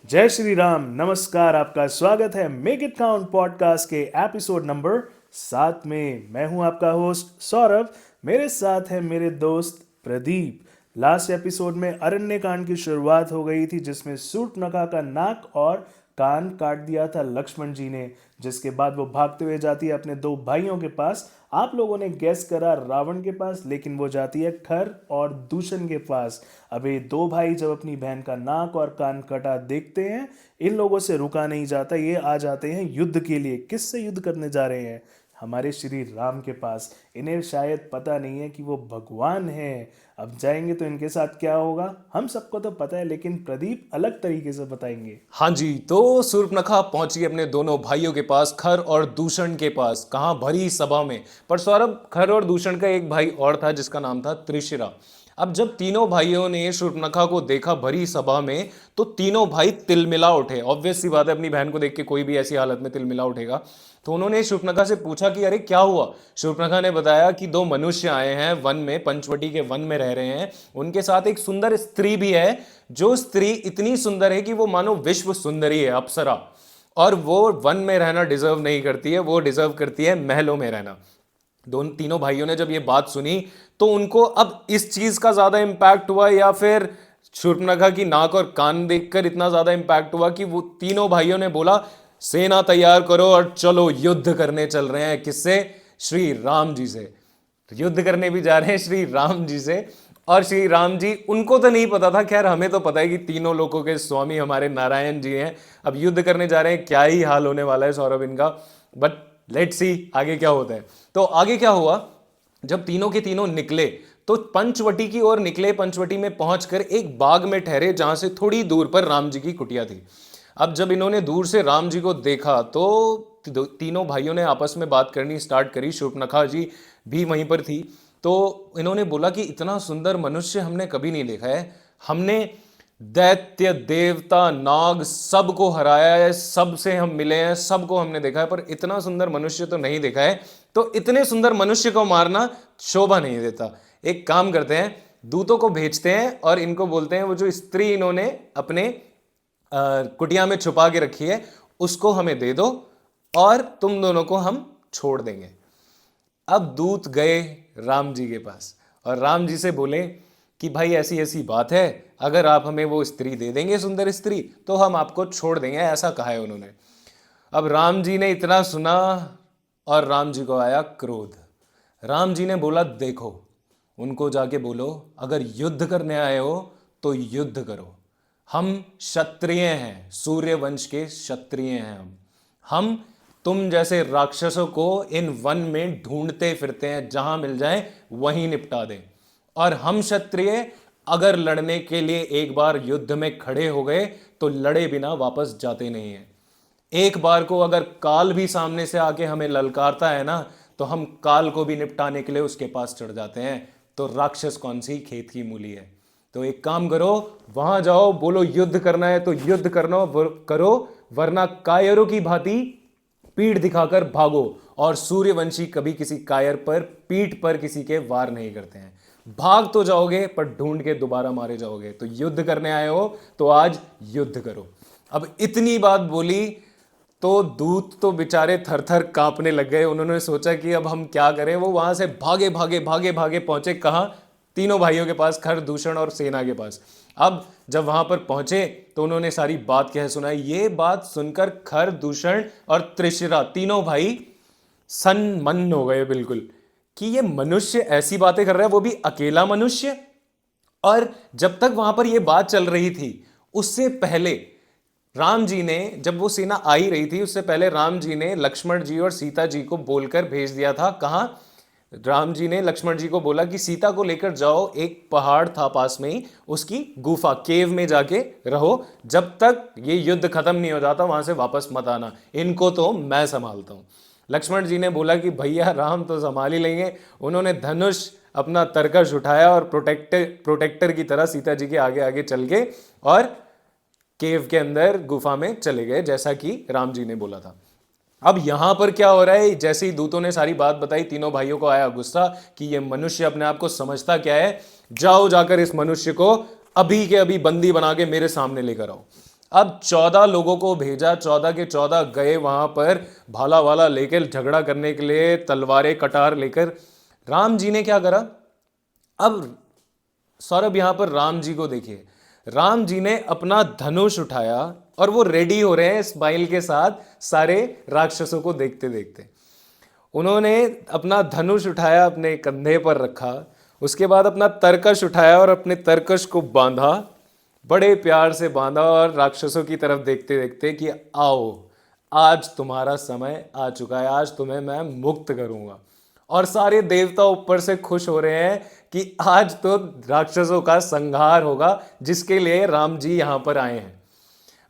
जय श्री राम। नमस्कार, आपका स्वागत है मेक इट काउंट पॉडकास्ट के एपिसोड नंबर 7 में। मैं हूं आपका होस्ट सौरभ। मेरे साथ है मेरे दोस्त प्रदीप। लास्ट एपिसोड में अरण्य कांड की शुरुआत हो गई थी, जिसमें सूर्पनखा का नाक और कान काट दिया था लक्ष्मण जी ने, जिसके बाद वो भागते हुए जाती है अपने दो भाइयों के पास। आप लोगों ने गेस करा रावण के पास, लेकिन वो जाती है खर और दूषण के पास। अब ये दो भाई जब अपनी बहन का नाक और कान कटा देखते हैं, इन लोगों से रुका नहीं जाता। ये आ जाते हैं युद्ध के लिए। किससे युद्ध करने जा रहे हैं? हमारे श्री राम के पास। इन्हें शायद पता नहीं है कि वो भगवान हैं। अब जाएंगे तो इनके साथ क्या होगा हम सबको तो पता है, लेकिन प्रदीप अलग तरीके से बताएंगे। हाँ जी, तो सूर्पनखा पहुंची अपने दोनों भाइयों के पास, खर और दूषण के पास। कहाँ? भरी सभा में। पर सौरभ, खर और दूषण का एक भाई और था जिसका नाम था त्रिशिरा। अब जब तीनों भाइयों ने शूर्पणखा को देखा भरी सभा में, तो तीनों भाई तिलमिला उठे। ऑब्वियस सी बात है, अपनी बहन को देख के कोई भी ऐसी हालत में तिलमिला उठेगा। तो उन्होंने शूर्पणखा से पूछा कि अरे क्या हुआ। शूर्पणखा ने बताया कि दो मनुष्य आए हैं वन में, पंचवटी के वन में रह रहे हैं। उनके साथ एक सुंदर स्त्री भी है, जो स्त्री इतनी सुंदर है कि वो मानो विश्व सुंदरी है, अप्सरा। और वो वन में रहना डिजर्व नहीं करती है, वो डिजर्व करती है महलों में रहना। दोनों तीनों भाइयों ने जब ये बात सुनी, तो उनको अब इस चीज का ज्यादा इंपैक्ट हुआ या फिर शूर्पणखा की नाक और कान देखकर इतना ज्यादा इंपैक्ट हुआ कि वो तीनों भाइयों ने बोला, सेना तैयार करो और चलो युद्ध करने चल रहे हैं। किससे? श्री राम जी से। तो युद्ध करने भी जा रहे हैं श्री राम जी से। और श्री राम जी, उनको तो नहीं पता था, खैर हमें तो पता है कि तीनों लोगों के स्वामी हमारे नारायण जी हैं। अब युद्ध करने जा रहे हैं, क्या ही हाल होने वाला है सौरभ इनका। बट लेट्स सी आगे क्या होता है। तो आगे क्या हुआ, जब तीनों के तीनों निकले तो पंचवटी की ओर निकले। पंचवटी में पहुंचकर एक बाग में ठहरे, जहां से थोड़ी दूर पर राम जी की कुटिया थी। अब जब इन्होंने दूर से राम जी को देखा, तो तीनों भाइयों ने आपस में बात करनी स्टार्ट करी। शूर्पणखा जी भी वहीं पर थी। तो इन्होंने बोला कि इतना सुंदर मनुष्य हमने कभी नहीं देखा है। हमने दैत्य देवता नाग सबको हराया है, सबसे हम मिले हैं, सबको हमने देखा है, पर इतना सुंदर मनुष्य तो नहीं देखा है। तो इतने सुंदर मनुष्य को मारना शोभा नहीं देता। एक काम करते हैं, दूतों को भेजते हैं और इनको बोलते हैं वो जो स्त्री इन्होंने अपने कुटिया में छुपा के रखी है, उसको हमें दे दो और तुम दोनों को हम छोड़ देंगे। अब दूत गए राम जी के पास और राम जी से बोले कि भाई ऐसी ऐसी बात है, अगर आप हमें वो स्त्री दे देंगे, सुंदर स्त्री, तो हम आपको छोड़ देंगे, ऐसा कहा है उन्होंने। अब राम जी ने इतना सुना और राम जी को आया क्रोध। राम जी ने बोला, देखो, उनको जाके बोलो अगर युद्ध करने आए हो तो युद्ध करो। हम क्षत्रिय हैं, सूर्य वंश के क्षत्रिय हैं हम तुम जैसे राक्षसों को इन वन में ढूंढते फिरते हैं, जहां मिल जाए वहीं निपटा दें। और हम क्षत्रिय अगर लड़ने के लिए एक बार युद्ध में खड़े हो गए तो लड़े बिना वापस जाते नहीं हैं। एक बार को अगर काल भी सामने से आके हमें ललकारता है ना, तो हम काल को भी निपटाने के लिए उसके पास चढ़ जाते हैं। तो राक्षस कौन सी, खेत की मूली है। तो एक काम करो, वहां जाओ, बोलो युद्ध करना है तो युद्ध करना करो, वरना कायरों की भांति पीठ दिखाकर भागो। और सूर्यवंशी कभी किसी कायर पर पीठ पर किसी के वार नहीं करते हैं। भाग तो जाओगे पर ढूंढ के दोबारा मारे जाओगे। तो युद्ध करने आए हो तो आज युद्ध करो। अब इतनी बात बोली तो दूत तो बेचारे थर थर कांपने लग गए। उन्होंने सोचा कि अब हम क्या करें। वो वहां से भागे भागे भागे भागे पहुंचे कहां? तीनों भाइयों के पास, खर, दूषण और सेना के पास। अब जब वहां पर पहुंचे तो उन्होंने सारी बात कह सुनाई। ये बात सुनकर खर, दूषण और त्रिशिरा तीनों भाई सनमन हो गए बिल्कुल, कि ये मनुष्य ऐसी बातें कर रहा है, वो भी अकेला मनुष्य। और जब तक वहां पर ये बात चल रही थी, उससे पहले राम जी ने, जब वो सेना आ ही रही थी, उससे पहले राम जी ने लक्ष्मण जी और सीता जी को बोलकर भेज दिया था। कहां? राम जी ने लक्ष्मण जी को बोला कि सीता को लेकर जाओ, एक पहाड़ था पास में ही, उसकी गुफा, केव में जाके रहो, जब तक ये युद्ध खत्म नहीं हो जाता वहां से वापस मत आना, इनको तो मैं संभालता हूं। लक्ष्मण जी ने बोला कि भैया राम तो संभाल ही लेंगे। उन्होंने धनुष अपना तरकश उठाया और प्रोटेक्टर की तरह सीता जी के आगे आगे चल के और केव के अंदर गुफा में चले गए, जैसा कि राम जी ने बोला था। अब यहां पर क्या हो रहा है, जैसे ही दूतों ने सारी बात बताई, तीनों भाइयों को आया गुस्सा कि ये मनुष्य अपने आप को समझता क्या है। जाओ, जाकर इस मनुष्य को अभी के अभी बंदी बना के मेरे सामने लेकर आओ। अब 14 लोगों को भेजा, 14 के 14 गए वहां पर भाला वाला लेकर झगड़ा करने के लिए, तलवारें कटार लेकर। राम जी ने क्या करा? अब सौरभ यहां पर राम जी को देखिए, राम जी ने अपना धनुष उठाया और वो रेडी हो रहे हैं स्माइल के साथ सारे राक्षसों को देखते देखते। उन्होंने अपना धनुष उठाया, अपने कंधे पर रखा, उसके बाद अपना तरकश उठाया और अपने तरकश को बांधा, बड़े प्यार से बांधा और राक्षसों की तरफ देखते देखते कि आओ, आज तुम्हारा समय आ चुका है, आज तुम्हें मैं मुक्त करूंगा। और सारे देवता ऊपर से खुश हो रहे हैं कि आज तो राक्षसों का संहार होगा, जिसके लिए राम जी यहां पर आए हैं।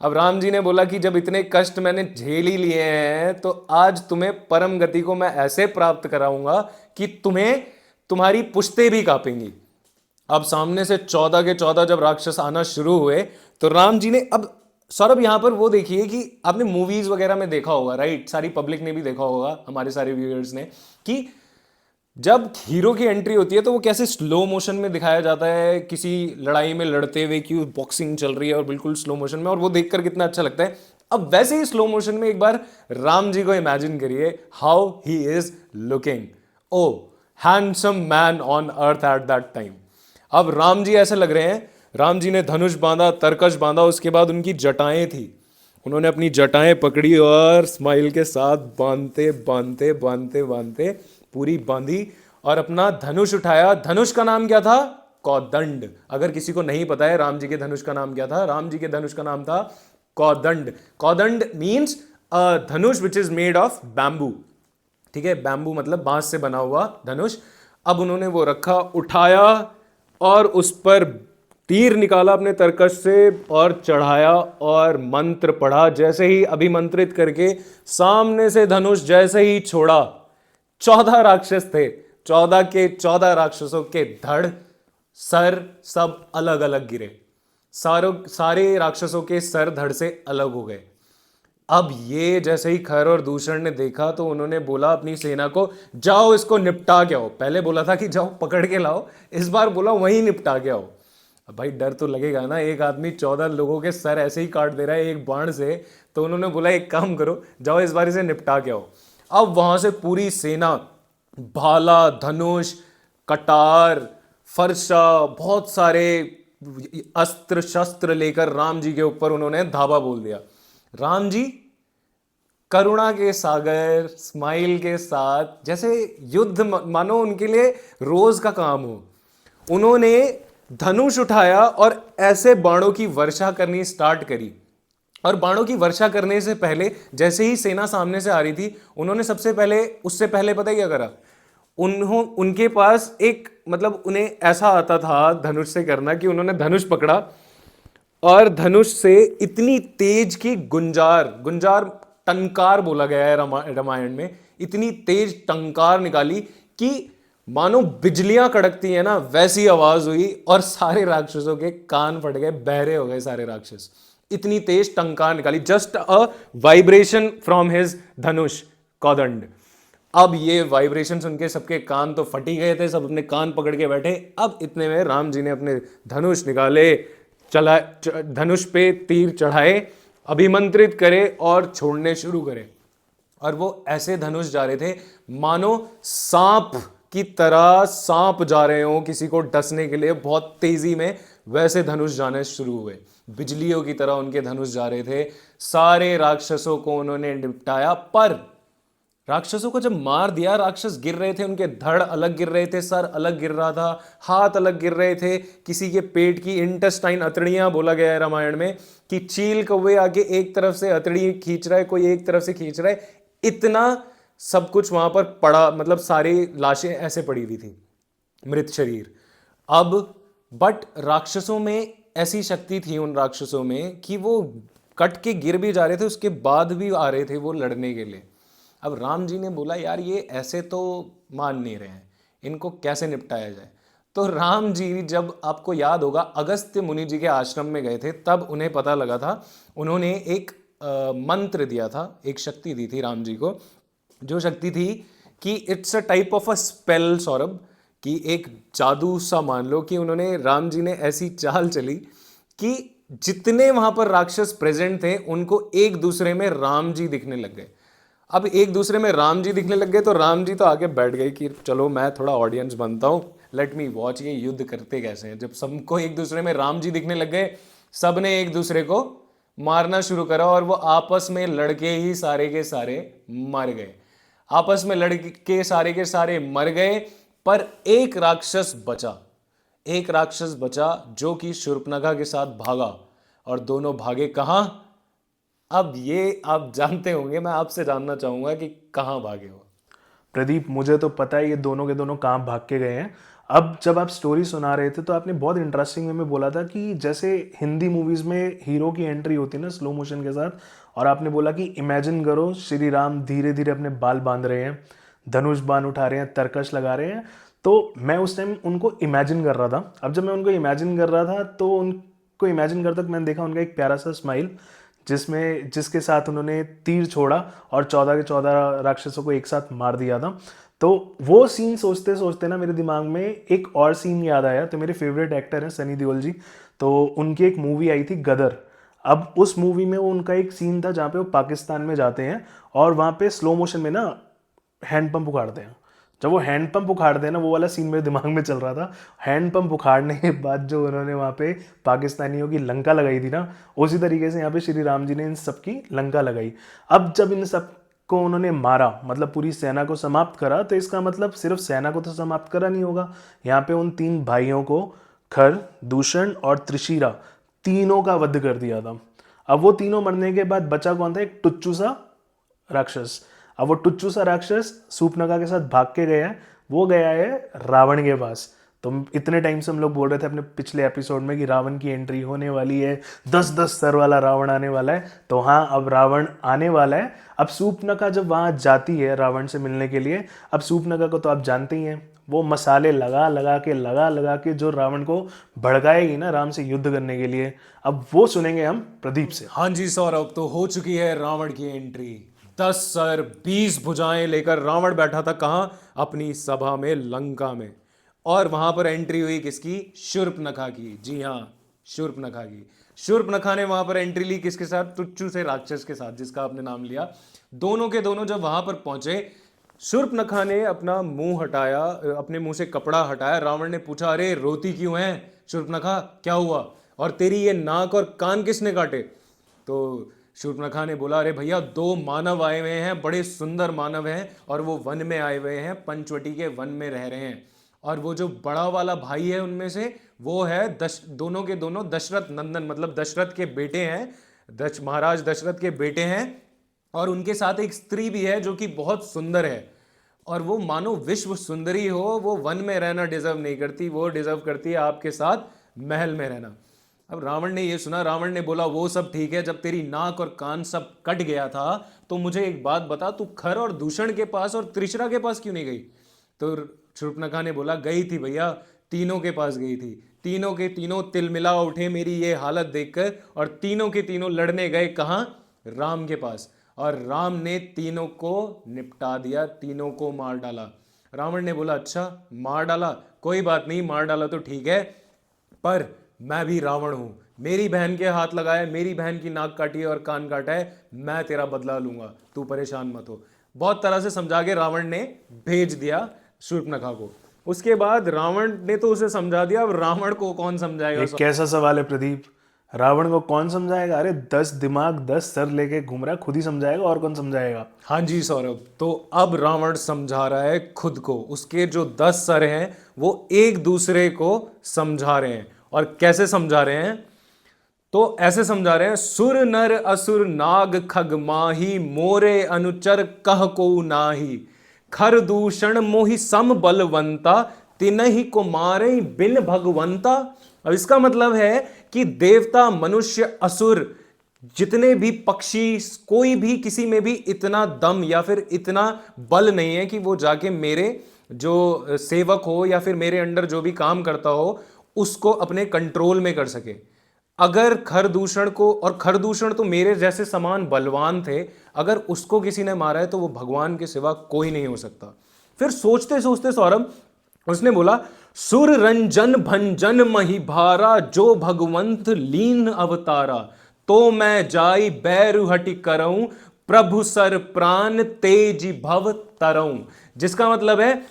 अब राम जी ने बोला कि जब इतने कष्ट मैंने झेल ही लिए हैं तो आज तुम्हें परम गति को मैं ऐसे प्राप्त कराऊंगा कि तुम्हें तुम्हारी पुश्तें भी कांपेंगी। अब सामने से 14 के 14 जब राक्षस आना शुरू हुए तो राम जी ने, अब सौरभ यहां पर वो देखिए कि आपने मूवीज वगैरह में देखा होगा, राइट, सारी पब्लिक ने भी देखा होगा, हमारे सारे व्यूअर्स ने, कि जब हीरो की एंट्री होती है तो वो कैसे स्लो मोशन में दिखाया जाता है, किसी लड़ाई में लड़ते हुए कि बॉक्सिंग चल रही है और बिल्कुल स्लो मोशन में, और वो देखकर कितना अच्छा लगता है। अब वैसे ही स्लो मोशन में एक बार राम जी को इमेजिन करिए, how he is looking, o handsome man on earth at that time. अब राम जी ऐसे लग रहे हैं, राम जी ने धनुष बांधा, तरकश बांधा, उसके बाद उनकी जटाएं थी, उन्होंने अपनी जटाएं पकड़ी और स्माइल के साथ बांधते बांधते बांधते बांधते पूरी बांधी और अपना धनुष उठाया। धनुष का नाम क्या था? कौदंड। अगर किसी को नहीं पता है राम जी के धनुष का नाम क्या था, राम जी के धनुष का नाम था Kodanda. Kodanda means dhanush which is made of bamboo, ठीक है, बैम्बू मतलब बांस से बना हुआ धनुष। अब उन्होंने वो रखा, उठाया और उस पर तीर निकाला अपने तरकश से और चढ़ाया और मंत्र पढ़ा। जैसे ही अभिमंत्रित करके सामने से धनुष जैसे ही छोड़ा, 14 राक्षस थे, 14 के 14 राक्षसों के धड़ सर सब अलग अलग गिरे, सारे राक्षसों के सर धड़ से अलग हो गए। अब ये जैसे ही खर और दूषण ने देखा तो उन्होंने बोला अपनी सेना को, जाओ इसको निपटा के आओ। पहले बोला था कि जाओ पकड़ के लाओ, इस बार बोला वहीं निपटा के आओ। अब भाई डर तो लगेगा ना, एक आदमी 14 लोगों के सर ऐसे ही काट दे रहा है एक बाण से, तो उन्होंने बोला एक काम करो, जाओ इस बार इसे निपटा के आओ। अब वहां से पूरी सेना भाला, धनुष, कटार, फरसा, बहुत सारे अस्त्र शस्त्र लेकर राम जी के ऊपर उन्होंने धावा बोल दिया। राम जी करुणा के सागर, स्माइल के साथ, जैसे युद्ध मानो उनके लिए रोज का काम हो, उन्होंने धनुष उठाया और ऐसे बाणों की वर्षा करनी स्टार्ट करी। और बाणों की वर्षा करने से पहले जैसे ही सेना सामने से आ रही थी, उन्होंने उससे पहले पता है क्या करा? उनके पास एक, मतलब उन्हें ऐसा आता था धनुष से करना कि उन्होंने धनुष पकड़ा और धनुष से इतनी तेज की गुंजार टंकार बोला गया है रामायण में, इतनी तेज टंकार निकाली कि मानो बिजलियां कड़कती है ना, वैसी आवाज हुई और सारे राक्षसों के कान फट गए, बहरे हो गए सारे राक्षस। इतनी तेज टंकार निकाली, just a vibration from his dhanush Kodanda. अब ये वाइब्रेशन सुन के सबके कान तो फट ही गए थे, सब अपने कान पकड़ के बैठे। अब इतने में राम जी ने अपने धनुष निकाले, धनुष पे तीर चढ़ाए, अभिमंत्रित करे और छोड़ने शुरू करे। और वो ऐसे धनुष जा रहे थे मानो सांप की तरह, सांप जा रहे हो किसी को डसने के लिए बहुत तेजी में, वैसे धनुष जाने शुरू हुए। बिजलियों की तरह उनके धनुष जा रहे थे। सारे राक्षसों को उन्होंने निपटाया, पर राक्षसों को जब मार दिया, राक्षस गिर रहे थे, उनके धड़ अलग गिर रहे थे, सर अलग गिर रहा था, हाथ अलग गिर रहे थे, किसी के पेट की इंटेस्टाइन, अतड़ियां बोला गया है रामायण में कि चील कौवे आके एक तरफ से अतड़ी खींच रहा है, कोई एक तरफ से खींच रहा है, इतना सब कुछ वहां पर पड़ा, मतलब सारी लाशें ऐसे पड़ी हुई थी, मृत शरीर। अब बट राक्षसों में ऐसी शक्ति थी उन राक्षसों में कि वो कट के गिर भी जा रहे थे, उसके बाद भी आ रहे थे वो लड़ने के लिए। अब राम जी ने बोला यार ये ऐसे तो मान नहीं रहे हैं, इनको कैसे निपटाया जाए। तो राम जी, जब आपको याद होगा अगस्त्य मुनि जी के आश्रम में गए थे, तब उन्हें पता लगा था, उन्होंने एक मंत्र दिया था, एक शक्ति दी थी राम जी को, जो शक्ति थी कि it's a type of a spell Saurabh, कि एक जादू सा मान लो, कि उन्होंने, राम जी ने ऐसी चाल चली कि जितने वहां पर राक्षस प्रेजेंट थे उनको एक दूसरे में राम जी दिखने लग गए। अब एक दूसरे में राम जी दिखने लग गए तो राम जी तो आगे बैठ गए कि चलो मैं थोड़ा ऑडियंस बनता हूं, लेट मी वॉच ये युद्ध करते कैसे हैं। जब सबको एक दूसरे में राम जी दिखने लग गए, सबने एक दूसरे को मारना शुरू करा और वो आपस में लड़के ही सारे के सारे मर गए। आपस में लड़के सारे के सारे मर गए, पर एक राक्षस बचा। एक राक्षस बचा जो कि शूर्पणखा के साथ भागा, और दोनों भागे कहां? अब ये आप जानते होंगे, मैं आपसे जानना चाहूंगा कि कहां भागे हो। प्रदीप, मुझे तो पता है ये दोनों के दोनों कहाँ भाग के गए हैं। अब जब आप स्टोरी सुना रहे थे तो आपने बहुत इंटरेस्टिंग वे में बोला था कि जैसे हिंदी मूवीज में हीरो की एंट्री होती है ना स्लो मोशन के साथ, और आपने बोला कि इमेजिन करो श्री राम धीरे धीरे अपने बाल बांध रहे हैं, धनुष बाण उठा रहे हैं, तरकश लगा रहे हैं। तो मैं उस टाइम उनको इमेजिन कर रहा था। अब जब मैं उनको इमेजिन कर रहा था तो उनको इमेजिन करते वक्त मैंने देखा उनका एक प्यारा सा स्माइल, जिसके साथ उन्होंने तीर छोड़ा और 14 के 14 राक्षसों को एक साथ मार दिया था। तो वो सीन सोचते सोचते ना मेरे दिमाग में एक और सीन याद आया। तो मेरे फेवरेट एक्टर हैं सनी देओल जी, तो उनकी एक मूवी आई थी गदर। अब उस मूवी में उनका एक सीन था जहाँ पे वो पाकिस्तान में जाते हैं और वहाँ पे स्लो मोशन में ना हैंडपंप उखाड़ते हैं। जब वो हैंडपंप उखाड़ते हैं ना, वो वाला सीन मेरे दिमाग में चल रहा था। हैंडपंप उखाड़ने के बाद जो उन्होंने वहाँ पे पाकिस्तानियों की लंका लगाई थी ना, उसी तरीके से यहाँ पे श्री राम जी ने इन सबकी लंका लगाई। अब जब इन सब को उन्होंने मारा, मतलब पूरी सेना को समाप्त करा, तो इसका मतलब सिर्फ सेना को तो समाप्त करा नहीं होगा। यहाँ पे उन 3 भाइयों को, खर, दूषण और त्रिशिरा, तीनों का वध कर दिया था। अब वो तीनों मरने के बाद बचा कौन था? एक टुच्चू सा राक्षस। अब वो टुच्चू सा राक्षस शूर्पणखा के साथ भाग के गया है। वो गया है रावण के पास। तो इतने टाइम से हम लोग बोल रहे थे अपने पिछले एपिसोड में कि रावण की एंट्री होने वाली है, 10-10 सर वाला रावण आने वाला है। तो हाँ, अब रावण आने वाला है। अब शूर्पणखा जब वहाँ जाती है रावण से मिलने के लिए, अब शूर्पणखा को तो आप जानते ही हैं, वो मसाले लगा लगा के जो रावण को भड़काएगी ना राम से युद्ध करने के लिए। अब वो सुनेंगे हम प्रदीप से। हाँ जी सौरभ, तो हो चुकी है रावण की एंट्री। 10 सर 20 भुजाएं लेकर रावण बैठा था कहां? अपनी सभा में, लंका में। और वहां पर एंट्री हुई किसकी? शूर्पणखा की। जी हाँ, शूर्पणखा की। शूर्पणखा ने वहां पर एंट्री ली किसके साथ? टुच्चू से राक्षस के साथ, जिसका आपने नाम लिया। दोनों के दोनों जब वहां पर पहुंचे, शूर्पणखा ने अपना मुंह हटाया, अपने मुंह से कपड़ा हटाया। रावण ने पूछा, अरे रोती क्यों है शूर्पणखा, क्या हुआ? और तेरी ये नाक और कान किसने काटे? तो शूर्पणखा ने बोला, अरे भैया 2 मानव आए हुए हैं, बड़े सुंदर मानव हैं, और वो वन में आए हुए हैं, पंचवटी के वन में रह रहे हैं। और वो जो बड़ा वाला भाई है उनमें से, वो है दोनों के दोनों दशरथ नंदन, मतलब दशरथ के बेटे हैं, महाराज दशरथ के बेटे हैं। और उनके साथ एक स्त्री भी है जो कि बहुत सुंदर है, और वो मानो विश्व सुंदरी हो। वो वन में रहना डिजर्व नहीं करती, वो डिजर्व करती है आपके साथ महल में रहना। अब रावण ने ये सुना, रावण ने बोला, वो सब ठीक है, जब तेरी नाक और कान सब कट गया था तो मुझे एक बात बता, तू खर और दूषण के पास और त्रिशरा के पास क्यों नहीं गई? तो शूर्पणखा ने बोला, गई थी भैया, तीनों के पास गई थी। तीनों के तीनों तिलमिला उठे मेरी ये हालत देखकर, और तीनों के तीनों लड़ने गए कहां? राम के पास। और राम ने तीनों को निपटा दिया, तीनों को मार डाला। रावण ने बोला, अच्छा मार डाला, कोई बात नहीं, मार डाला तो ठीक है, पर मैं भी रावण हूं। मेरी बहन के हाथ लगाया, मेरी बहन की नाक काटी है और कान काटा है, मैं तेरा बदला लूंगा, तू परेशान मत हो। बहुत तरह से समझा के रावण ने भेज दिया शूर्पणखा को। उसके बाद रावण ने तो उसे समझा दिया, अब रावण को कौन समझाएगा? ये कैसा सवाल है प्रदीप? रावण को कौन समझाएगा? अरे 10 दिमाग 10 सर लेके घूम रहा है, खुद ही समझाएगा, और कौन समझाएगा? हाँ जी सौरभ, तो अब रावण समझा रहा है खुद को। उसके जो 10 सर हैं वो एक दूसरे को समझा रहे हैं। और कैसे समझा रहे हैं? तो ऐसे समझा रहे हैं, सुर नर असुर नाग खग माही, मोरे अनुचर कह को नाही, खर दूषण मोहि सम बलवंता, तिनहि को मारे बिन भगवंता। अब इसका मतलब है कि देवता, मनुष्य, असुर, जितने भी पक्षी, कोई भी किसी में भी इतना दम या फिर इतना बल नहीं है कि वो जाके मेरे जो सेवक हो या फिर मेरे अंडर जो भी काम करता हो उसको अपने कंट्रोल में कर सके। अगर खरदूषण को, और खरदूषण तो मेरे जैसे समान बलवान थे, अगर उसको किसी ने मारा है तो वो भगवान के सिवा कोई नहीं हो सकता। फिर सोचते सोचते सौरभ उसने बोला, सुर रंजन भंजन मही भारा, जो भगवंत लीन अवतारा, तो मैं जाई बैरु हटि करऊं, प्रभु सर प्राण तेज भव तरऊं। जिसका मतलब है,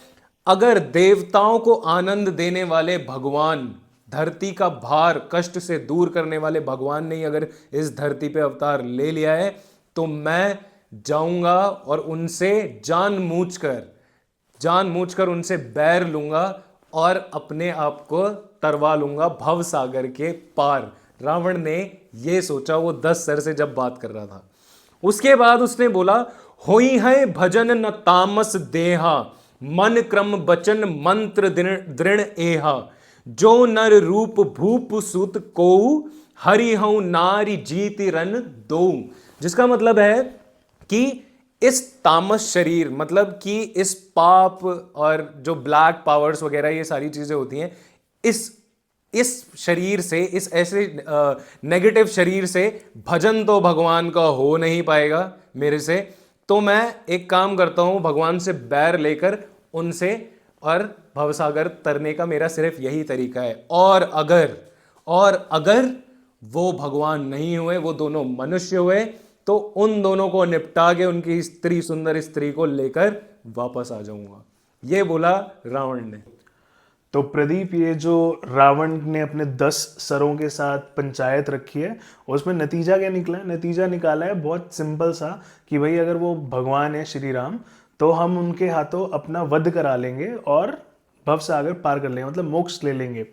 अगर देवताओं को आनंद देने वाले भगवान, धरती का भार कष्ट से दूर करने वाले भगवान ने ही अगर इस धरती पे अवतार ले लिया है, तो मैं जाऊंगा और उनसे जानबूझकर उनसे बैर लूंगा और अपने आप को तरवा लूंगा भव सागर के पार। रावण ने यह सोचा, वो 10 सर से जब बात कर रहा था। उसके बाद उसने बोला, होई है भजन न तामस देहा, मन क्रम बचन मंत्र दृढ़ एहा, जो नर रूप भूप सुत को, हरि हूं नारी जीति रन दो। जिसका मतलब है कि इस तामस शरीर, मतलब कि इस पाप और जो ब्लैक पावर्स वगैरह ये सारी चीजें होती हैं, इस शरीर से, इस ऐसे नेगेटिव शरीर से भजन तो भगवान का हो नहीं पाएगा मेरे से। तो मैं एक काम करता हूं, भगवान से बैर लेकर उनसे और भवसागर तरने का मेरा सिर्फ यही तरीका है। और अगर वो भगवान नहीं हुए, वो दोनों मनुष्य हुए, तो उन दोनों को निपटा के उनकी स्त्री, सुंदर स्त्री को लेकर वापस आ जाऊंगा। ये बोला रावण ने। तो प्रदीप, ये जो रावण ने अपने 10 सरों के साथ पंचायत रखी है, उसमें नतीजा क्या निकला है? नतीजा निकाला है बहुत सिंपल सा कि भाई अगर वो भगवान है श्री राम, तो हम उनके हाथों अपना वध करा लेंगे और भवसागर पार कर लेंगे, मतलब मोक्ष ले लेंगे।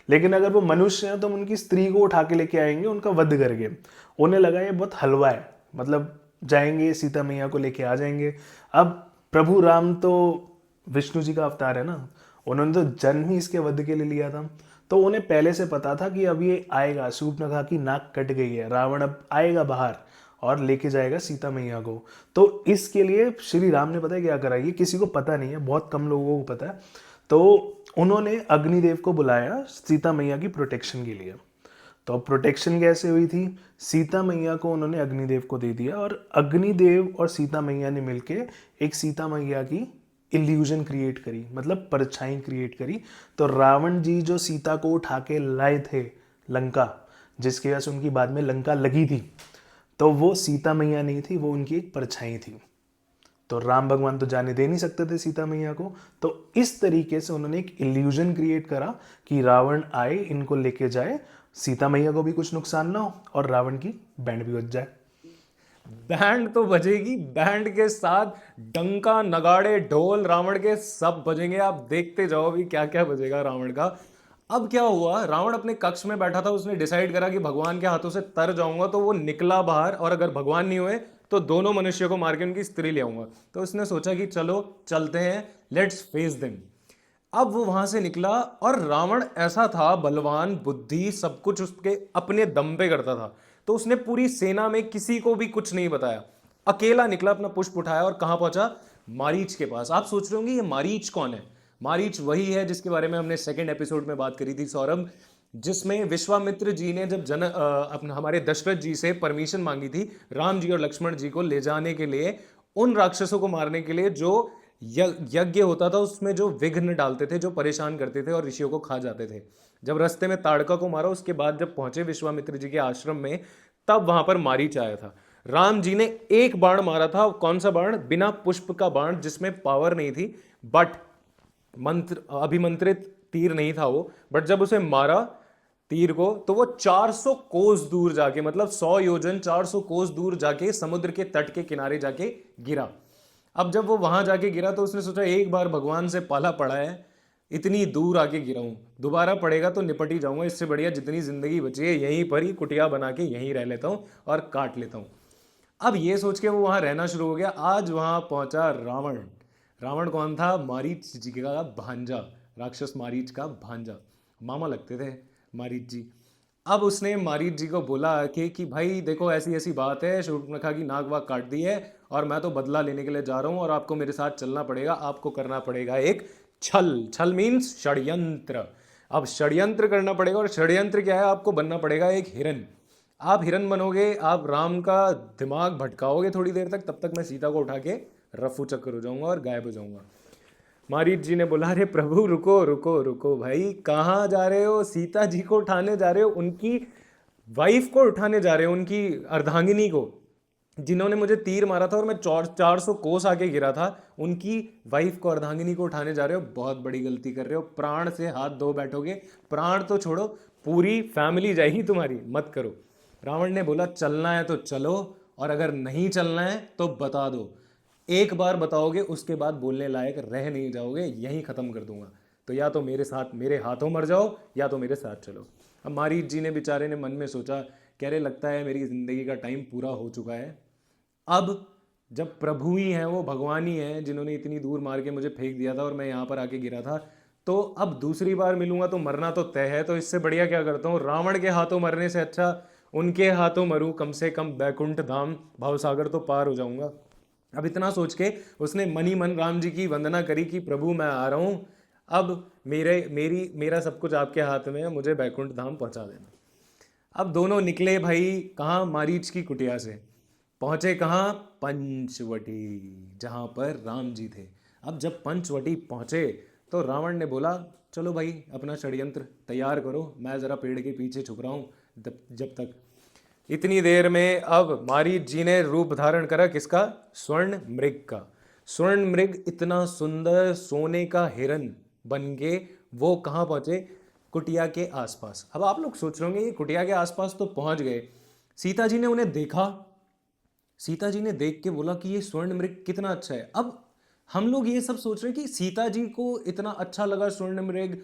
लेकिन अगर वो मनुष्य हैं तो हम उनकी स्त्री को उठा के लेके आएंगे, उनका वध करके। उन्हें लगा ये बहुत हलवा है, मतलब जाएंगे सीता मैया को लेके आ जाएंगे। अब प्रभु राम तो विष्णु जी का अवतार है ना, उन्होंने तो जन्म ही इसके वध के लिए लिया था। तो उन्हें पहले से पता था कि अब ये आएगा, शूर्पणखा की नाक कट गई है, रावण अब आएगा बाहर और लेके जाएगा सीता मैया को। तो इसके लिए श्री राम ने पता है क्या करा, ये किसी को पता नहीं है, बहुत कम लोगों को पता है। तो उन्होंने अग्निदेव को बुलाया सीता मैया की प्रोटेक्शन के लिए। तो प्रोटेक्शन कैसे हुई थी? सीता मैया को उन्होंने अग्निदेव को दे दिया और अग्निदेव और सीता मैया ने मिलके एक सीता मैया की इल्यूजन क्रिएट करी, मतलब परछाई क्रिएट करी। तो रावण जी जो सीता को उठा के लाए थे लंका, जिसकी वजह से उनकी बाद में लंका लगी थी, तो वो सीता मैया नहीं थी, वो उनकी एक परछाई थी। तो राम भगवान तो जाने दे नहीं सकते थे सीता मैया को। तो इस तरीके से उन्होंने एक इल्यूजन क्रिएट करा कि रावण आए, इनको लेके जाए, सीता मैया को भी कुछ नुकसान ना हो और रावण की बैंड भी बज जाए। बैंड तो बजेगी, बैंड के साथ डंका नगाड़े ढोल रावण के सब बजेंगे। आप देखते जाओ अभी क्या क्या बजेगा रावण का। अब क्या हुआ, रावण अपने कक्ष में बैठा था, उसने डिसाइड करा कि भगवान के हाथों से तर जाऊंगा। तो वो निकला बाहर, और अगर भगवान नहीं हुए तो दोनों मनुष्यों को मार के उनकी स्त्री ले आऊंगा। तो उसने सोचा कि चलो चलते हैं, लेट्स फेस देम। अब वो वहां से निकला, और रावण ऐसा था, बलवान, बुद्धि, सब कुछ उसके अपने दम पे करता था। तो उसने पूरी सेना में किसी को भी कुछ नहीं बताया, अकेला निकला, अपना पुष्प उठाया और कहां पहुंचा? मारीच के पास। आप सोच रहे होंगे ये मारीच कौन है? मारीच वही है जिसके बारे में हमने सेकंड एपिसोड में बात करी थी सौरभ, जिसमें विश्वामित्र जी ने जब अपने हमारे दशरथ जी से परमिशन मांगी थी राम जी और लक्ष्मण जी को ले जाने के लिए, उन राक्षसों को मारने के लिए जो यज्ञ होता था उसमें जो विघ्न डालते थे, जो परेशान करते थे और ऋषियों को खा जाते थे। जब रास्ते में ताड़का को मारा, उसके बाद जब पहुंचे विश्वामित्र जी के आश्रम में, तब वहां पर मारीच आया था। राम जी ने एक बाण मारा था। कौन सा बाण? बिना पुष्प का बाण, जिसमें पावर नहीं थी, बट मंत्र अभिमंत्रित तीर नहीं था वो। बट जब उसे मारा तीर को, तो वो 400 कोस दूर जाके, मतलब 100 योजन 400 कोस दूर जाके समुद्र के तट के किनारे जाके गिरा। अब जब वो वहां जाके गिरा तो उसने सोचा, एक बार भगवान से पाला पड़ा है, इतनी दूर आके गिरा हूं, दोबारा पड़ेगा तो निपट ही जाऊंगा। इससे बढ़िया जितनी जिंदगी बची है यहीं पर ही कुटिया बना के यहीं रह लेता हूं और काट लेता हूं। अब ये सोच के वो वहां रहना शुरू हो गया। आज वहां पहुंचा रावण। रावण कौन था? मारीच जी का भांजा, राक्षस मारीच का भांजा, मामा लगते थे मारीच जी। अब उसने मारीच जी को बोला कि भाई देखो, ऐसी ऐसी बात है, शूर्पणखा की नाक वाक काट दी है और मैं तो बदला लेने के लिए जा रहा हूं, और आपको मेरे साथ चलना पड़ेगा। आपको करना पड़ेगा एक छल। छल मीन्स षड्यंत्र। अब षड्यंत्र करना पड़ेगा, और षड्यंत्र क्या है? आपको बनना पड़ेगा एक हिरन। आप हिरन बनोगे, आप राम का दिमाग भटकाओगे थोड़ी देर तक, तब तक मैं सीता को उठा के रफू चक्कर हो जाऊंगा और गायब हो जाऊंगा। मारीच जी ने बोला, अरे प्रभु रुको रुको रुको भाई, कहाँ जा रहे हो? सीता जी को उठाने जा रहे हो, उनकी वाइफ को उठाने जा रहे हो, उनकी अर्धांगिनी को, जिन्होंने मुझे तीर मारा था और मैं 400 कोस आके गिरा था, उनकी वाइफ को, अर्धांगिनी को उठाने जा रहे हो। बहुत बड़ी गलती कर रहे हो, प्राण से हाथ धो बैठोगे। प्राण तो छोड़ो, पूरी फैमिली जाएगी तुम्हारी, मत करो। रावण ने बोला, चलना है तो चलो, और अगर नहीं चलना है तो बता दो। एक बार बताओगे, उसके बाद बोलने लायक रह नहीं जाओगे, यहीं खत्म कर दूंगा। तो या तो मेरे साथ, मेरे हाथों मर जाओ, या तो मेरे साथ चलो। अब मारीच जी ने बेचारे ने मन में सोचा, कह रहे लगता है मेरी जिंदगी का टाइम पूरा हो चुका है। अब जब प्रभु ही हैं, वो भगवान ही हैं, जिन्होंने इतनी दूर मार के मुझे फेंक दिया था और मैं यहाँ पर आके गिरा था, तो अब दूसरी बार मिलूंगा तो मरना तो तय है। तो इससे बढ़िया क्या करता हूँ, रावण के हाथों मरने से अच्छा उनके हाथों मरूं, कम से कम बैकुंठ धाम भवसागर तो पार हो जाऊंगा। अब इतना सोच के उसने मन ही मन राम जी की वंदना करी कि प्रभु मैं आ रहा हूँ, अब मेरा सब कुछ आपके हाथ में है, मुझे बैकुंठ धाम पहुंचा देना। अब दोनों निकले भाई, कहाँ? मारीच की कुटिया से पहुंचे, कहाँ? पंचवटी, जहां पर राम जी थे। अब जब पंचवटी पहुंचे तो रावण ने बोला, चलो भाई अपना षड्यंत्र तैयार करो, मैं जरा पेड़ के पीछे छुप रहा हूं जब तक। इतनी देर में अब मारीच जी ने रूप धारण करा, किसका? स्वर्ण मृग का। स्वर्ण मृग इतना सुंदर सोने का हिरन बन के वो कहाँ पहुंचे? कुटिया के आसपास। अब आप लोग सोच रहे होंगे ये कुटिया के आसपास तो पहुंच गए, सीता जी ने उन्हें देखा, सीता जी ने देख के बोला कि ये स्वर्ण मृग कितना अच्छा है। अब हम लोग ये सब सोच रहे हैं कि सीता जी को इतना अच्छा लगा स्वर्ण मृग,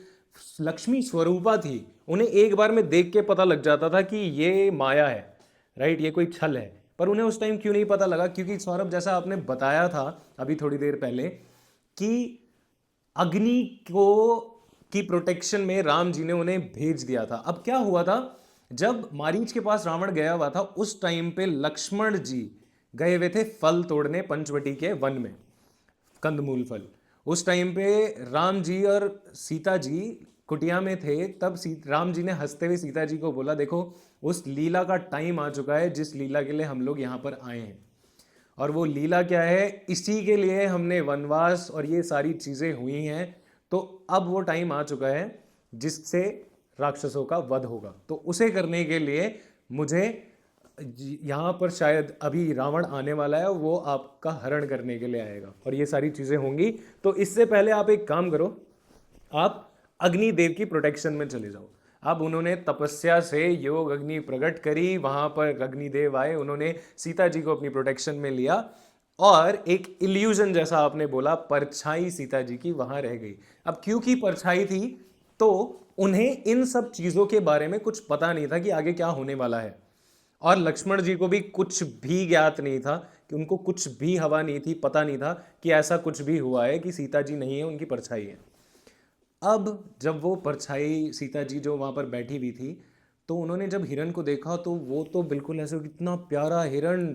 लक्ष्मी स्वरूपा थी, उन्हें एक बार में देख के पता लग जाता था कि ये माया है, राइट, ये कोई छल है। पर उन्हें उस टाइम क्यों नहीं पता लगा? क्योंकि सौरभ, जैसा आपने बताया था अभी थोड़ी देर पहले, कि अग्नि को की प्रोटेक्शन में राम जी ने उन्हें भेज दिया था। अब क्या हुआ था, जब मारीच के पास रावण गया हुआ था, उस टाइम पे लक्ष्मण जी गए हुए थे फल तोड़ने पंचवटी के वन में, कंदमूल फल। उस टाइम पे राम जी और सीता जी कुटिया में थे। तब राम जी ने हंसते हुए सीता जी को बोला, देखो उस लीला का टाइम आ चुका है जिस लीला के लिए हम लोग यहाँ पर आए हैं, और वो लीला क्या है, इसी के लिए हमने वनवास और ये सारी चीजें हुई हैं। तो अब वो टाइम आ चुका है जिससे राक्षसों का वध होगा, तो उसे करने के लिए मुझे यहाँ पर शायद अभी रावण आने वाला है, वो आपका हरण करने के लिए आएगा और ये सारी चीजें होंगी। तो इससे पहले आप एक काम करो, आप अग्निदेव की प्रोटेक्शन में चले जाओ। अब उन्होंने तपस्या से योग अग्नि प्रकट करी, वहां पर अग्निदेव आए, उन्होंने सीता जी को अपनी प्रोटेक्शन में लिया, और एक इल्यूजन जैसा आपने बोला, परछाई सीता जी की वहां रह गई। अब क्योंकि परछाई थी तो उन्हें इन सब चीजों के बारे में कुछ पता नहीं था कि आगे क्या होने वाला है, और लक्ष्मण जी को भी कुछ भी ज्ञात नहीं था, कि उनको कुछ भी हवा नहीं थी, पता नहीं था कि ऐसा कुछ भी हुआ है कि सीता जी नहीं है, उनकी परछाई है। अब जब वो परछाई सीता जी जो वहां पर बैठी हुई थी, तो उन्होंने जब हिरण को देखा तो वो तो बिल्कुल ऐसे, कितना प्यारा हिरण,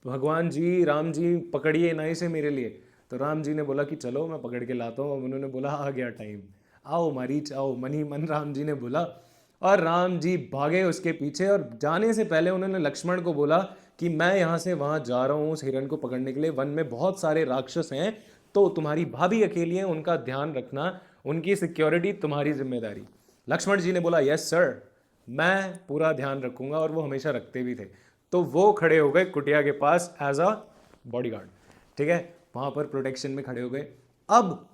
भगवान जी, राम जी पकड़िए ना इसे मेरे लिए। तो राम जी ने बोला कि चलो मैं पकड़ के लाता हूँ। अब उन्होंने बोला, आ गया टाइम, आओ मारीच आओ, मन ही मन राम जी ने बोला, और राम जी भागे उसके पीछे। और जाने से पहले उन्होंने लक्ष्मण को बोला कि मैं यहाँ से वहाँ जा रहा हूँ उस हिरण को पकड़ने के लिए, वन में बहुत सारे राक्षस हैं, तो तुम्हारी भाभी अकेली है, उनका ध्यान रखना, उनकी सिक्योरिटी तुम्हारी जिम्मेदारी। लक्ष्मण जी ने बोला, यस सर, मैं पूरा ध्यान रखूंगा, और वो हमेशा रखते भी थे। तो वो खड़े हो गए कुटिया के पास एज अ बॉडीगार्ड, ठीक है, वहां पर प्रोटेक्शन में खड़े हो गए। अब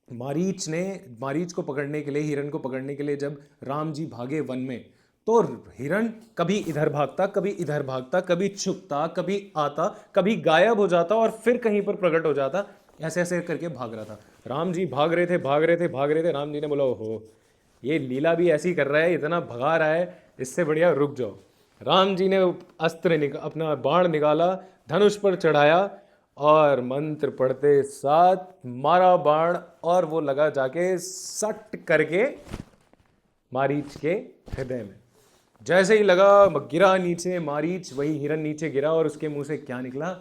मारीच को पकड़ने के लिए, हिरण को पकड़ने के लिए जब राम जी भागे वन में, तो हिरण कभी इधर भागता, कभी इधर भागता, कभी छुपता, कभी आता, कभी गायब हो जाता, और फिर कहीं पर प्रकट हो जाता, ऐसे ऐसे करके भाग रहा था। राम जी भाग रहे थे, भाग रहे थे, भाग रहे थे। राम जी ने बोला, ओहो, ये लीला भी ऐसी कर रहा है, इतना भगा रहा है, इससे बढ़िया रुक जाओ। राम जी ने अपना बाण निकाला, धनुष पर चढ़ाया, और मंत्र पढ़ते साथ मारा बाण, और वो लगा जाके सट करके मारीच के हृदय में। जैसे ही लगा, गिरा नीचे मारीच, वही हिरन नीचे गिरा, और उसके मुंह से क्या निकला,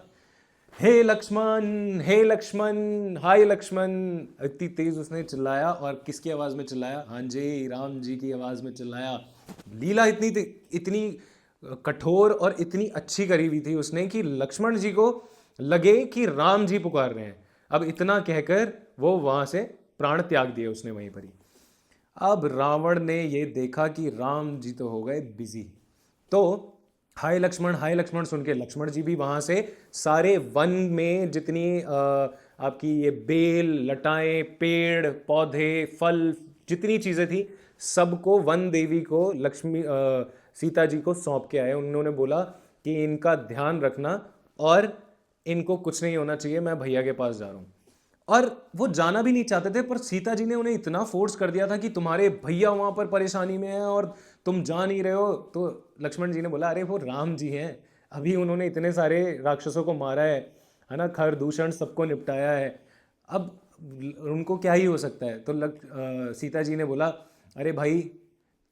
हे लक्ष्मण, हे लक्ष्मण, हाय लक्ष्मण। इतनी तेज उसने चिल्लाया, और किसकी आवाज में चिल्लाया? हाँ जी, राम जी की आवाज में चिल्लाया। लीला इतनी कठोर और इतनी अच्छी करी हुई थी उसने कि लक्ष्मण जी को लगे कि राम जी पुकार रहे हैं। अब इतना कहकर वो वहां से प्राण त्याग दिए उसने वहीं पर ही। अब रावण ने ये देखा कि राम जी तो हो गए बिजी, तो हाय लक्ष्मण सुन के लक्ष्मण जी भी वहां से सारे वन में जितनी आपकी ये बेल लताएं पेड़ पौधे फल जितनी चीजें थी सबको वन देवी को सीता जी को सौंप के आए। उन्होंने बोला कि इनका ध्यान रखना और इनको कुछ नहीं होना चाहिए, मैं भैया के पास जा रहा हूँ। और वो जाना भी नहीं चाहते थे, पर सीता जी ने उन्हें इतना फोर्स कर दिया था कि तुम्हारे भैया वहां पर परेशानी में हैं और तुम जा नहीं रहे हो। तो लक्ष्मण जी ने बोला अरे वो राम जी हैं, अभी उन्होंने इतने सारे राक्षसों को मारा है ना, खर दूषण सबको निपटाया है, अब उनको क्या ही हो सकता है। तो सीता जी ने बोला अरे भाई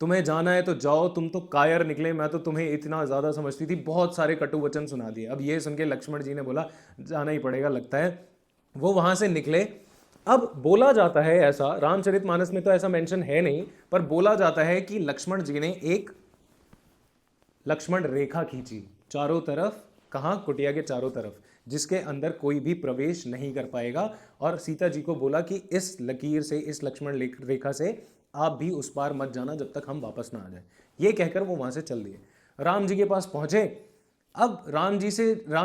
तुम्हें जाना है तो जाओ, तुम तो कायर निकले, मैं तो तुम्हें इतना ज़्यादा समझती थी, बहुत सारे कटु वचन सुना दिए। अब ये सुन के लक्ष्मण जी ने बोला जाना ही पड़ेगा लगता है। वो वहां से निकले। अब बोला जाता है ऐसा, रामचरितमानस में तो ऐसा मेंशन है नहीं, पर बोला जाता है कि लक्ष्मण जी ने एक लक्ष्मण रेखा खींची चारों तरफ, कहाँ, कुटिया के चारों तरफ, जिसके अंदर कोई भी प्रवेश नहीं कर पाएगा। और सीता जी को बोला कि इस लकीर से, इस लक्ष्मण रेखा से आप भी उस पार मत जाना जब तक हम वापस ना आ जाए। ये कहकर वो वहां से चल दिए। राम जी के पास पहुंचे। अब राम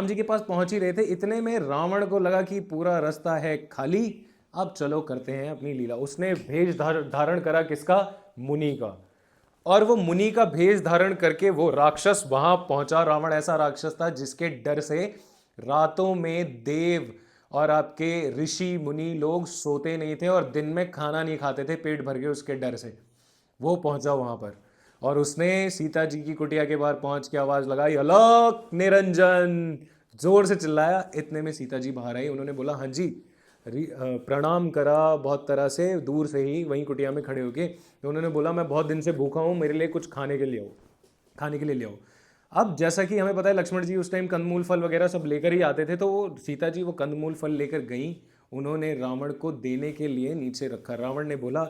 जी के पास पहुंच ही रहे थे, इतने में रावण को लगा कि पूरा रास्ता है खाली, अब चलो करते हैं अपनी लीला। उसने भेष धारण करा किसका, मुनि का। और वो मुनि का भेष धारण करके वो राक्षस वहां पहुंचा। रावण ऐसा राक्षस था जिसके डर से रातों में देव और आपके ऋषि मुनि लोग सोते नहीं थे और दिन में खाना नहीं खाते थे पेट भर के, उसके डर से। वो पहुंचा वहां पर और उसने सीता जी की कुटिया के बाहर पहुंच के आवाज लगाई अलक निरंजन, जोर से चिल्लाया। इतने में सीता जी बाहर आई। उन्होंने बोला हाँ जी, प्रणाम करा बहुत तरह से, दूर से ही वहीं कुटिया में खड़े होके। तो उन्होंने बोला मैं बहुत दिन से भूखा हूँ, मेरे लिए कुछ खाने के लिए ले आओ। अब जैसा कि हमें पता है लक्ष्मण जी उस टाइम कंदमूल फल वगैरह सब लेकर ही आते थे, तो वो सीता जी वो कंदमूल फल लेकर गई। उन्होंने रावण को देने के लिए नीचे रखा। रावण ने बोला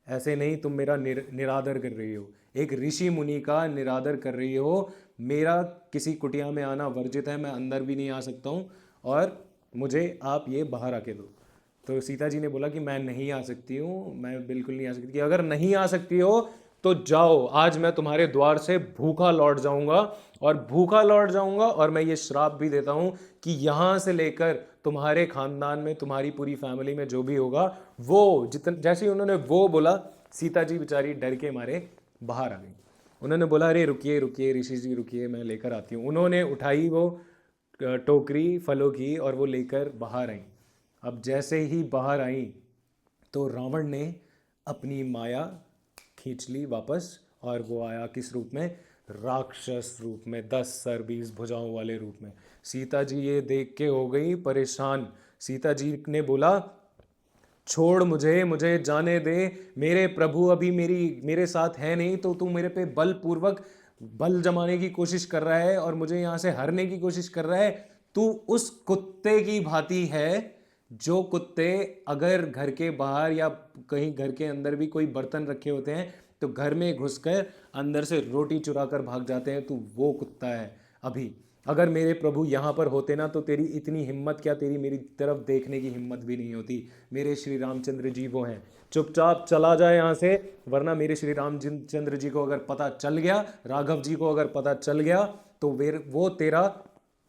ऐसे नहीं, तुम मेरा निरादर कर रही हो, एक ऋषि मुनि का निरादर कर रही हो, मेरा किसी कुटिया में आना वर्जित है, मैं अंदर भी नहीं आ सकता हूँ और मुझे आप ये बाहर आके दो। तो सीता जी ने बोला कि मैं नहीं आ सकती हूँ, मैं बिल्कुल नहीं आ सकती। कि अगर नहीं आ सकती हो तो जाओ, आज मैं तुम्हारे द्वार से भूखा लौट जाऊंगा, और मैं ये श्राप भी देता हूं कि यहां से लेकर तुम्हारे खानदान में, तुम्हारी पूरी फैमिली में जो भी होगा वो जैसे ही उन्होंने वो बोला, सीता जी बेचारी डर के मारे बाहर आ गई। उन्होंने बोला अरे रुकिए रुकिए ऋषि जी रुकिए, मैं लेकर आती हूँ। उन्होंने उठाई वो टोकरी फलों की और वो लेकर बाहर आई। अब जैसे ही बाहर आई तो रावण ने अपनी माया खींच ली वापस, और वो आया किस रूप में, राक्षस रूप में, 10 सर 20 भुजाओं वाले रूप में। सीता जी ये देख के हो गई परेशान। सीता जी ने बोला छोड़ मुझे जाने दे, मेरे प्रभु अभी मेरे साथ है नहीं, तो तू मेरे पे बलपूर्वक बल जमाने की कोशिश कर रहा है और मुझे यहाँ से हरने की कोशिश कर रहा है। तू उस कुत्ते की भांति है जो कुत्ते अगर घर के बाहर या कहीं घर के अंदर भी कोई बर्तन रखे होते हैं तो घर में घुसकर अंदर से रोटी चुरा कर भाग जाते हैं, तू वो कुत्ता है अभी। अगर मेरे प्रभु यहाँ पर होते ना तो तेरी इतनी हिम्मत क्या, तेरी मेरी तरफ देखने की हिम्मत भी नहीं होती। मेरे श्री रामचंद्र जी वो हैं, चुपचाप चला जाए यहाँ से, वरना मेरे श्री रामचंद्र जी को अगर पता चल गया, राघव जी को अगर पता चल गया तो वो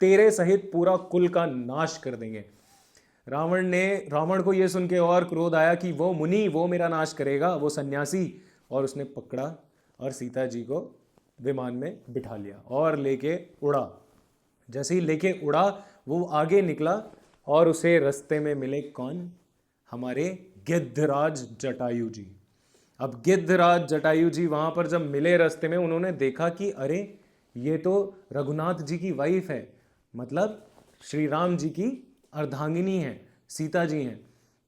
तेरे सहित पूरा कुल का नाश कर देंगे। रावण को यह सुन के और क्रोध आया कि वो मुनि वो मेरा नाश करेगा, वो सन्यासी। और उसने पकड़ा और सीता जी को विमान में बिठा लिया और लेके उड़ा। जैसे ही लेके उड़ा वो आगे निकला और उसे रास्ते में मिले कौन, हमारे गिद्धराज जटायु जी। अब गिद्धराज जटायु जी वहां पर जब मिले रास्ते में, उन्होंने देखा कि अरे ये तो रघुनाथ जी की वाइफ है, मतलब श्री राम जी की अर्धांगिनी है, सीता जी हैं।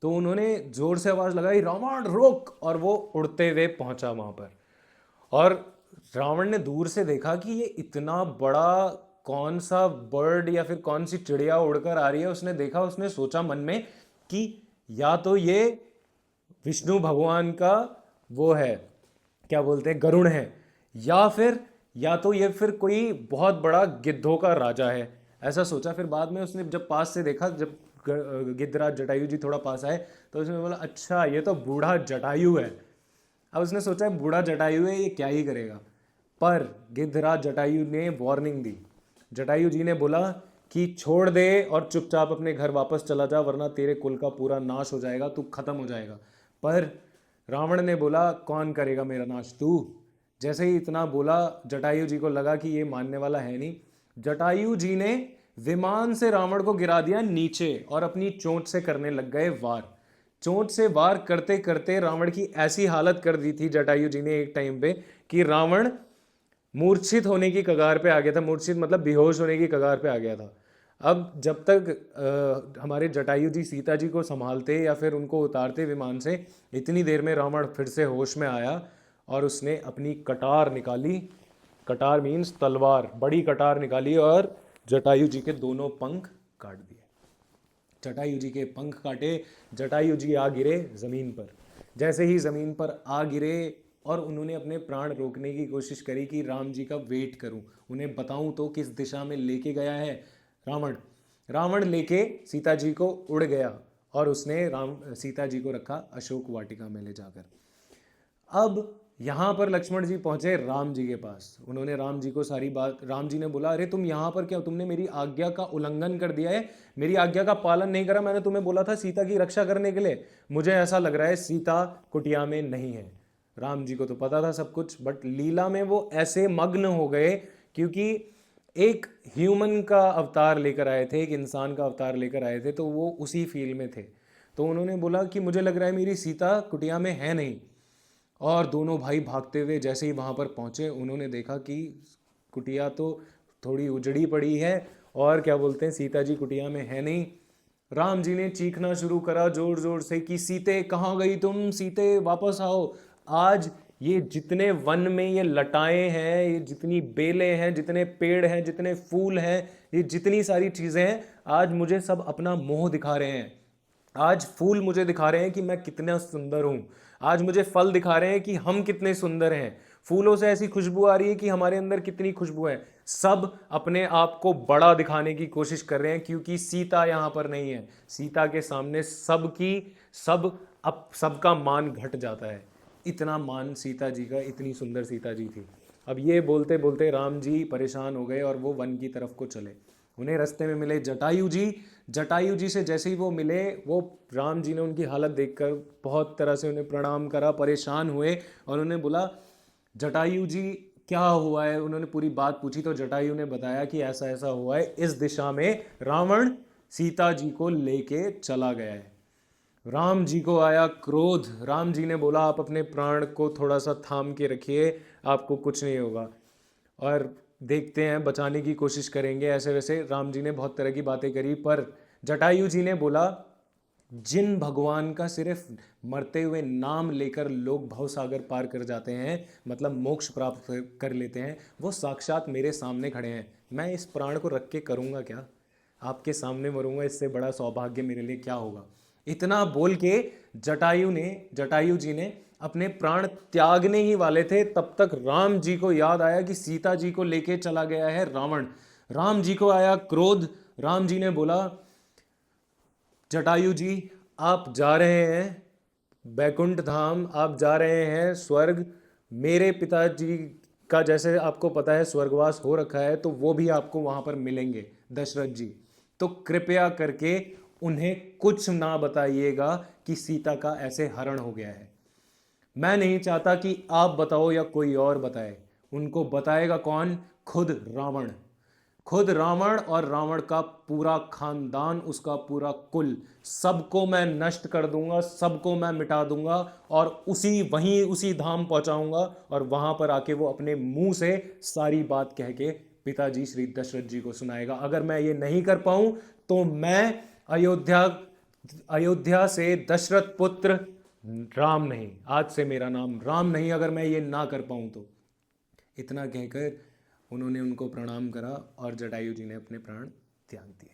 तो उन्होंने जोर से आवाज लगाई रावण रोक, और वो उड़ते हुए पहुंचा वहां पर। और रावण ने दूर से देखा कि ये इतना बड़ा कौन सा बर्ड या फिर कौन सी चिड़िया उड़कर आ रही है। उसने देखा, उसने सोचा मन में कि या तो ये विष्णु भगवान का वो है, क्या बोलते हैं, गरुड़ है, या तो ये फिर कोई बहुत बड़ा गिद्धों का राजा है, ऐसा सोचा। फिर बाद में उसने जब पास से देखा, जब गिद्धराज जटायु जी थोड़ा पास आए तो उसने बोला अच्छा ये तो बूढ़ा जटायु है। अब उसने सोचा बूढ़ा जटायु है ये क्या ही करेगा, पर गिद्धराज जटायु ने वार्निंग दी। जटायु जी ने बोला कि छोड़ दे और चुपचाप अपने घर वापस चला जा वरना तेरे कुल का पूरा नाश हो जाएगा, तू खत्म हो जाएगा। पर रावण ने बोला कौन करेगा मेरा नाश, तू। जैसे ही इतना बोला जटायु जी को लगा कि ये मानने वाला है नहीं। जटायु जी ने विमान से रावण को गिरा दिया नीचे और अपनी चोंच से करने लग गए वार। चोंच से वार करते करते रावण की ऐसी हालत कर दी थी जटायु जी ने एक टाइम पे कि रावण मूर्छित होने की कगार पे आ गया था। मूर्छित मतलब बेहोश होने की कगार पे आ गया था। अब जब तक हमारे जटायु जी सीता जी को संभालते या फिर उनको उतारते विमान से, इतनी देर में रावण फिर से होश में आया और उसने अपनी कटार निकाली। कटार मीन्स तलवार, बड़ी कटार निकाली और जटायु जी के दोनों पंख काट दिए। जटायु जी के पंख काटे, जटायु जी आ गिरे जमीन पर। जैसे ही जमीन पर आ गिरे और उन्होंने अपने प्राण रोकने की कोशिश करी कि राम जी का वेट करूं, उन्हें बताऊं तो किस दिशा में लेके गया है रावण। रावण लेके सीता जी को उड़ गया और उसने सीता जी को रखा अशोक वाटिका में ले जाकर। अब यहाँ पर लक्ष्मण जी पहुंचे राम जी के पास। उन्होंने राम जी को सारी बात, राम जी ने बोला अरे तुम यहाँ पर क्या, तुमने मेरी आज्ञा का उल्लंघन कर दिया है, मेरी आज्ञा का पालन नहीं करा। मैंने तुम्हें बोला था सीता की रक्षा करने के लिए, मुझे ऐसा लग रहा है सीता कुटिया में नहीं है। राम जी को तो पता था सब कुछ, बट लीला में वो ऐसे मग्न हो गए क्योंकि एक ह्यूमन का अवतार लेकर आए थे, एक इंसान का अवतार लेकर आए थे, तो वो उसी फील्ड में थे। तो उन्होंने बोला कि मुझे लग रहा है मेरी सीता कुटिया में है नहीं। और दोनों भाई भागते हुए जैसे ही वहाँ पर पहुँचे, उन्होंने देखा कि कुटिया तो थोड़ी उजड़ी पड़ी है और क्या बोलते हैं सीता जी कुटिया में है नहीं। राम जी ने चीखना शुरू करा जोर जोर से कि सीते कहाँ गई तुम, सीते वापस आओ। आज ये जितने वन में ये लताएं हैं, ये जितनी बेलें हैं, जितने पेड़ हैं, जितने फूल हैं, ये जितनी सारी चीज़ें हैं, आज मुझे सब अपना मोह दिखा रहे हैं। आज फूल मुझे दिखा रहे हैं कि मैं कितना सुंदर हूँ। आज मुझे फल दिखा रहे हैं कि हम कितने सुंदर हैं। फूलों से ऐसी खुशबू आ रही है कि हमारे अंदर कितनी खुशबू है। सब अपने आप को बड़ा दिखाने की कोशिश कर रहे हैं क्योंकि सीता यहाँ पर नहीं है। सीता के सामने सबका मान घट जाता है। इतना मान सीता जी का, इतनी सुंदर सीता जी थी। अब ये बोलते बोलते राम जी परेशान हो गए और वो वन की तरफ को चले। उन्हें रास्ते में मिले जटायु जी। जटायु जी से जैसे ही वो मिले, वो राम जी ने उनकी हालत देखकर बहुत तरह से उन्हें प्रणाम करा, परेशान हुए और उन्हें बोला जटायु जी क्या हुआ है। उन्होंने पूरी बात पूछी तो जटायु ने बताया कि ऐसा ऐसा हुआ है, इस दिशा में रावण सीता जी को लेके चला गया है। राम जी को आया क्रोध। राम जी ने बोला आप अपने प्राण को थोड़ा सा थाम के रखिए, आपको कुछ नहीं होगा और देखते हैं बचाने की कोशिश करेंगे। ऐसे वैसे राम जी ने बहुत तरह की बातें करी, पर जटायु जी ने बोला जिन भगवान का सिर्फ मरते हुए नाम लेकर लोग भवसागर पार कर जाते हैं, मतलब मोक्ष प्राप्त कर लेते हैं, वो साक्षात मेरे सामने खड़े हैं। मैं इस प्राण को रख के करूँगा क्या, आपके सामने मरूंगा, इससे बड़ा सौभाग्य मेरे लिए क्या होगा। इतना बोल के जटायु जी ने अपने प्राण त्यागने ही वाले थे, तब तक राम जी को याद आया कि सीता जी को लेके चला गया है रावण। राम जी को आया क्रोध। राम जी ने बोला जटायु जी आप जा रहे हैं बैकुंठ धाम, आप जा रहे हैं स्वर्ग। मेरे पिताजी का जैसे आपको पता है स्वर्गवास हो रखा है, तो वो भी आपको वहां पर मिलेंगे दशरथ जी। तो कृपया करके उन्हें कुछ ना बताइएगा कि सीता का ऐसे हरण हो गया है। मैं नहीं चाहता कि आप बताओ या कोई और बताए। उनको बताएगा कौन? खुद रावण। खुद रावण और रावण का पूरा खानदान, उसका पूरा कुल, सबको मैं नष्ट कर दूंगा, सबको मैं मिटा दूंगा और उसी धाम पहुंचाऊंगा और वहां पर आके वो अपने मुंह से सारी बात कह के पिताजी श्री दशरथ जी को सुनाएगा। अगर मैं ये नहीं कर पाऊं तो मैं अयोध्या से दशरथ पुत्र राम नहीं, आज से मेरा नाम राम नहीं, अगर मैं ये ना कर पाऊं तो। इतना कहकर उन्होंने उनको प्रणाम करा और जटायु जी ने अपने प्राण त्याग दिए।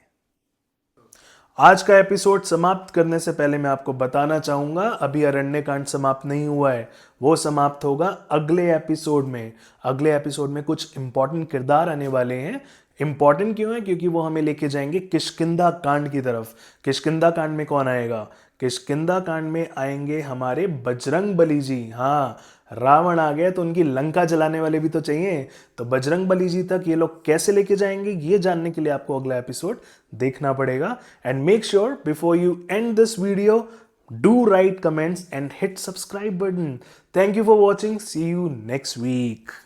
आज का एपिसोड समाप्त करने से पहले मैं आपको बताना चाहूंगा अभी अरण्यकांड समाप्त नहीं हुआ है, वो समाप्त होगा अगले एपिसोड में। अगले एपिसोड में कुछ इंपॉर्टेंट किरदार आने वाले हैं। इंपॉर्टेंट क्यों है? क्योंकि वो हमें लेके जाएंगे किष्किंधा कांड की तरफ। किष्किंधा कांड में कौन आएगा? किष्किंधा कांड में आएंगे हमारे बजरंग बली जी। हाँ, रावण आ गया तो उनकी लंका जलाने वाले भी तो चाहिए, तो बजरंग बली जी तक ये लोग कैसे लेके जाएंगे, ये जानने के लिए आपको अगला एपिसोड देखना पड़ेगा। And make sure before you and this video, do write comments and hit subscribe button. Thank you for watching. See you next week.